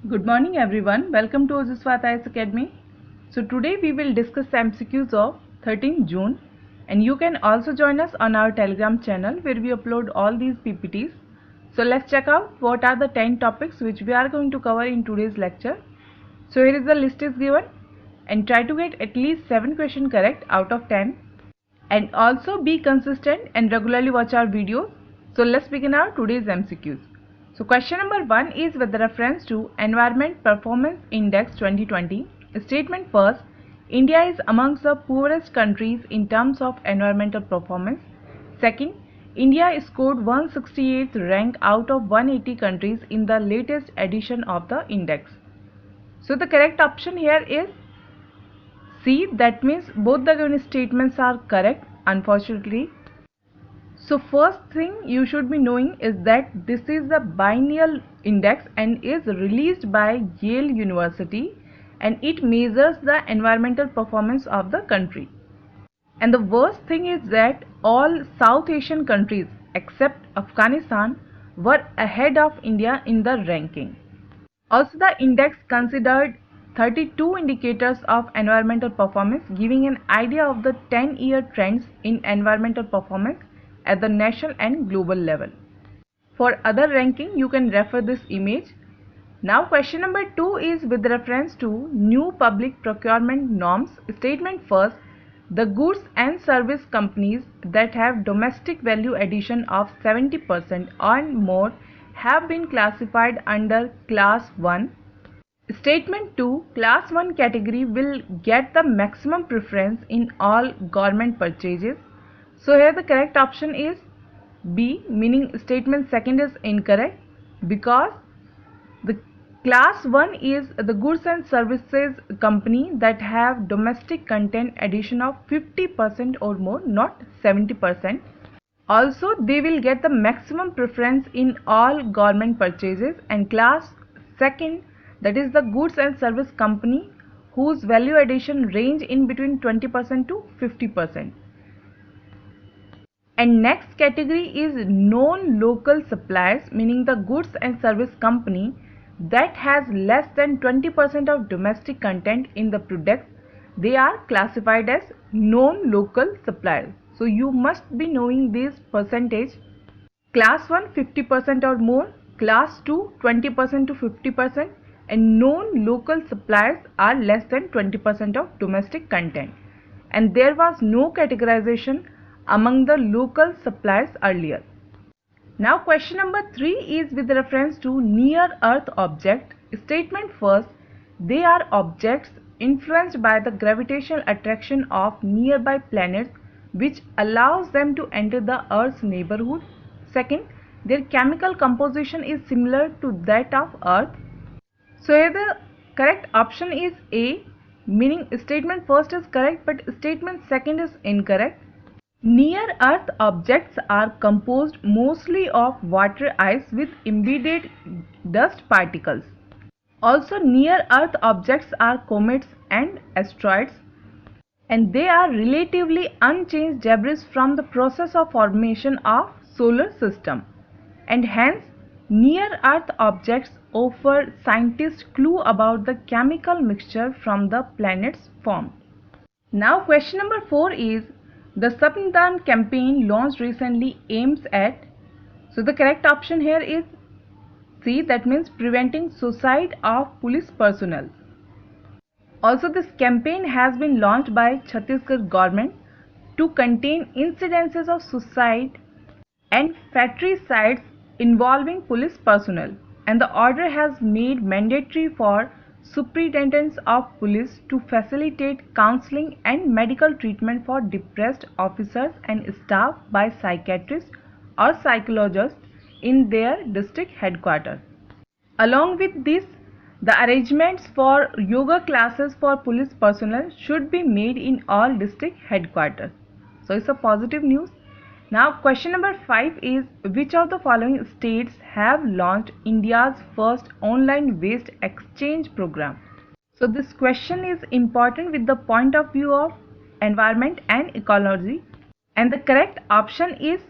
Good morning everyone. Welcome to Ojaswat IAS Academy. So today we will discuss MCQs of 13 June and you can also join us on our Telegram channel where we upload all these PPTs. So let's check out what are the 10 topics which we are going to cover in today's lecture. So here is the list is given and try to get at least 7 questions correct out of 10 and also be consistent and regularly watch our videos. So let's begin our today's MCQs. So question number 1 is with reference to Environment Performance Index 2020. Statement first, India is amongst the poorest countries in terms of environmental performance. Second, India scored 168th rank out of 180 countries in the latest edition of the index. So the correct option here is C, that means both the given statements are correct, unfortunately. So first thing you should be knowing is that this is the biennial index and is released by Yale University and it measures the environmental performance of the country. And the worst thing is that all South Asian countries except Afghanistan were ahead of India in the ranking. Also the index considered 32 indicators of environmental performance, giving an idea of the 10-year trends in environmental performance at the national and global level. For other ranking, you can refer this image. Now question number 2 is with reference to new public procurement norms. Statement first, the goods and service companies that have domestic value addition of 70% or more have been classified under class 1. Statement 2, class 1 category will get the maximum preference in all government purchases. So here the correct option is B, meaning statement second is incorrect because the class 1 is the goods and services company that have domestic content addition of 50% or more, not 70%. Also they will get the maximum preference in all government purchases, and class second, that is the goods and service company whose value addition range in between 20% to 50%. And next category is non-local suppliers, meaning the goods and service company that has less than 20% of domestic content in the product. They are classified as non-local suppliers. So you must be knowing this percentage. Class 1 50% or more, class 2 20% to 50%, and non-local suppliers are less than 20% of domestic content. And there was no categorization among the local suppliers earlier. Now question number 3 is with reference to near earth object. Statement first, they are objects influenced by the gravitational attraction of nearby planets which allows them to enter the earth's neighborhood. Second, their chemical composition is similar to that of earth. So here the correct option is A, meaning statement first is correct but statement second is incorrect. Near Earth objects are composed mostly of water ice with embedded dust particles. Also near Earth objects are comets and asteroids, and they are relatively unchanged debris from the process of formation of solar system, and hence near Earth objects offer scientists clue about the chemical mixture from the planets formed. Now question number 4 is the Samdhan campaign launched recently aims at, so the correct option here is C, that means preventing suicide of police personnel. Also this campaign has been launched by Chhattisgarh government to contain incidences of suicide and fratricides involving police personnel, and the order has made mandatory for superintendents of police to facilitate counseling and medical treatment for depressed officers and staff by psychiatrists or psychologists in their district headquarters. Along with this, the arrangements for yoga classes for police personnel should be made in all district headquarters. So it's a positive news. Now question number 5 is which of the following states have launched India's first online waste exchange program? So this question is important with the point of view of environment and ecology, and the correct option is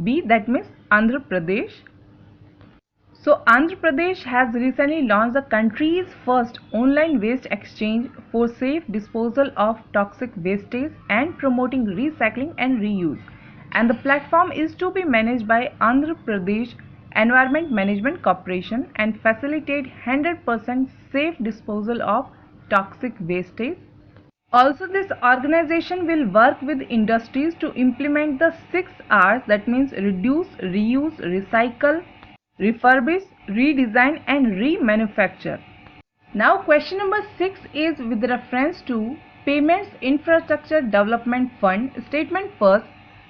B, that means Andhra Pradesh. So Andhra Pradesh has recently launched the country's first online waste exchange for safe disposal of toxic wastage and promoting recycling and reuse. And the platform is to be managed by Andhra Pradesh Environment Management Corporation and facilitate 100% safe disposal of toxic wastage. Also, this organization will work with industries to implement the 6 R's, that means reduce, reuse, recycle, refurbish, redesign and remanufacture. Now question number 6 is with reference to Payments Infrastructure Development Fund. Statement first,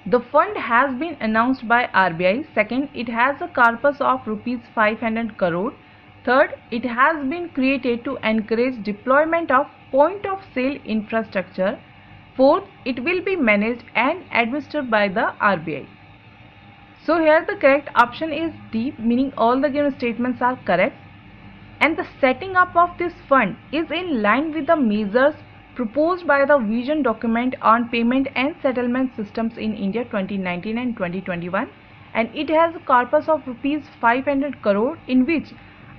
the fund has been announced by RBI. Second, it has a corpus of rupees 500 crore. Third, it has been created to encourage deployment of point of sale infrastructure. Fourth, it will be managed and administered by the RBI. So here the correct option is D, meaning all the given statements are correct. And the setting up of this fund is in line with the measures proposed by the vision document on payment and settlement systems in India 2019 and 2021, and it has a corpus of rupees 500 crore in which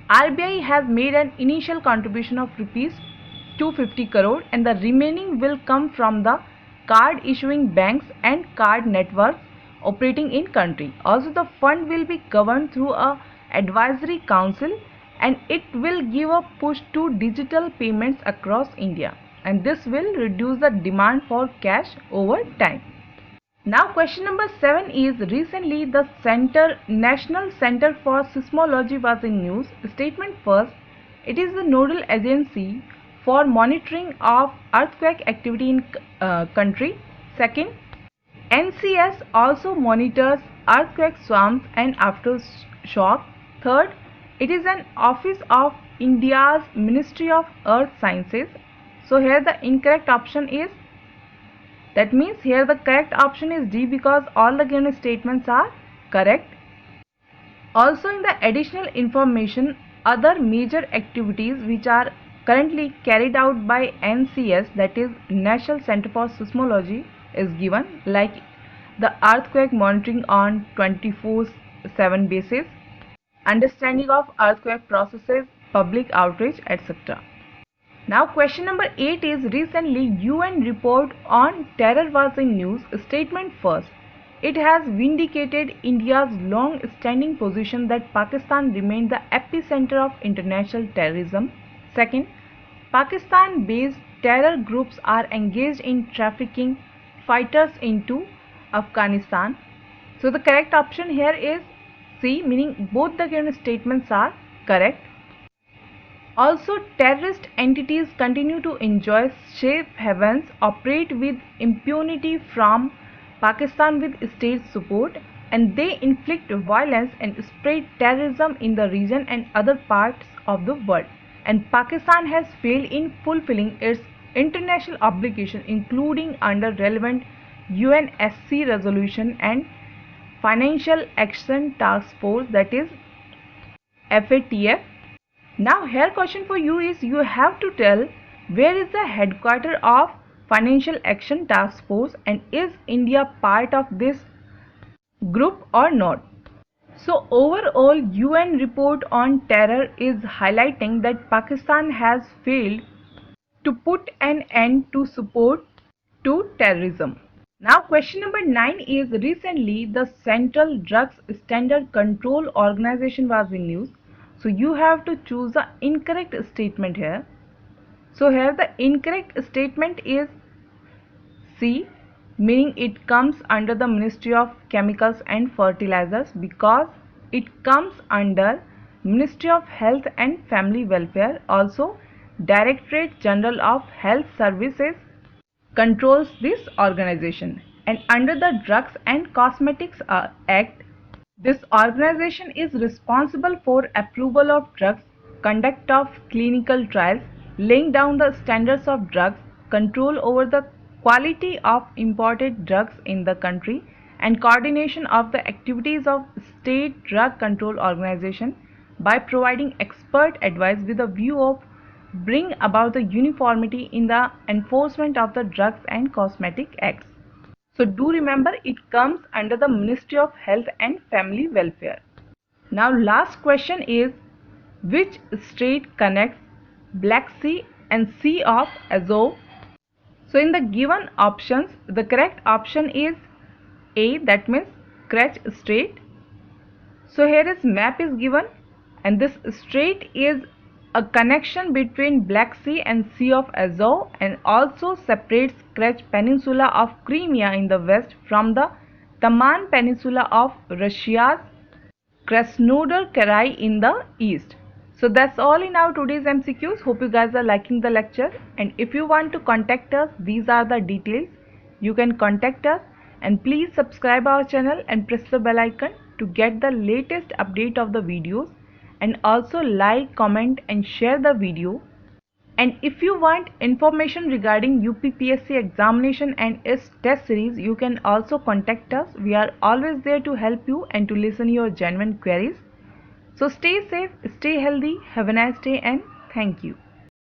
RBI has made an initial contribution of rupees 250 crore and the remaining will come from the card issuing banks and card networks operating in country. Also, the fund will be governed through a advisory council and it will give a push to digital payments across India, and this will reduce the demand for cash over time. Now question number 7 is recently the National Center for Seismology was in news. Statement first, it is the nodal agency for monitoring of earthquake activity in country. Second, NCS also monitors earthquake swarms and aftershock. Third, it is an office of India's Ministry of Earth Sciences. So here the incorrect option is, that means here the correct option is D because all the given statements are correct. Also in the additional information, other major activities which are currently carried out by NCS, that is National Center for Seismology, is given, like the earthquake monitoring on 24/7 basis, understanding of earthquake processes, public outreach, etc. Now question number 8 is recently UN report on terror was in news. Statement first, it has vindicated India's long-standing position that Pakistan remained the epicenter of international terrorism. Second, Pakistan-based terror groups are engaged in trafficking fighters into Afghanistan. So the correct option here is C, meaning both the given statements are correct. Also, terrorist entities continue to enjoy safe havens, operate with impunity from Pakistan with state support, and they inflict violence and spread terrorism in the region and other parts of the world. And Pakistan has failed in fulfilling its international obligation, including under relevant UNSC resolution and Financial Action Task Force, that is FATF. Now here question for you is, you have to tell where is the headquarter of Financial Action Task Force and is India part of this group or not. So overall UN report on terror is highlighting that Pakistan has failed to put an end to support to terrorism. Now question number 9 is recently the Central Drugs Standard Control Organization was in news. So you have to choose the incorrect statement here. So here the incorrect statement is C, meaning it comes under the Ministry of Chemicals and Fertilizers because it comes under Ministry of Health and Family Welfare. Also, Directorate General of Health Services controls this organization, and under the Drugs and Cosmetics Act, this organization is responsible for approval of drugs, conduct of clinical trials, laying down the standards of drugs, control over the quality of imported drugs in the country, and coordination of the activities of state drug control organization by providing expert advice with a view of bring about the uniformity in the enforcement of the Drugs and Cosmetic Acts. So do remember, it comes under the Ministry of Health and Family Welfare. Now last question is, which strait connects Black Sea and Sea of Azov? So in the given options, the correct option is A, that means Kerch Strait. So here is map is given, and this strait is a connection between Black Sea and Sea of Azov, and also separates Kerch Peninsula of Crimea in the west from the Taman Peninsula of Russia's Krasnodar Krai in the east. So that's all in our today's MCQs. Hope you guys are liking the lecture, and if you want to contact us, these are the details. You can contact us, and please subscribe our channel and press the bell icon to get the latest update of the videos, and also like, comment and share the video. And if you want information regarding UPPSC examination and its test series, you can also contact us. We are always there to help you and to listen your genuine queries. So stay safe, stay healthy, have a nice day, and thank you.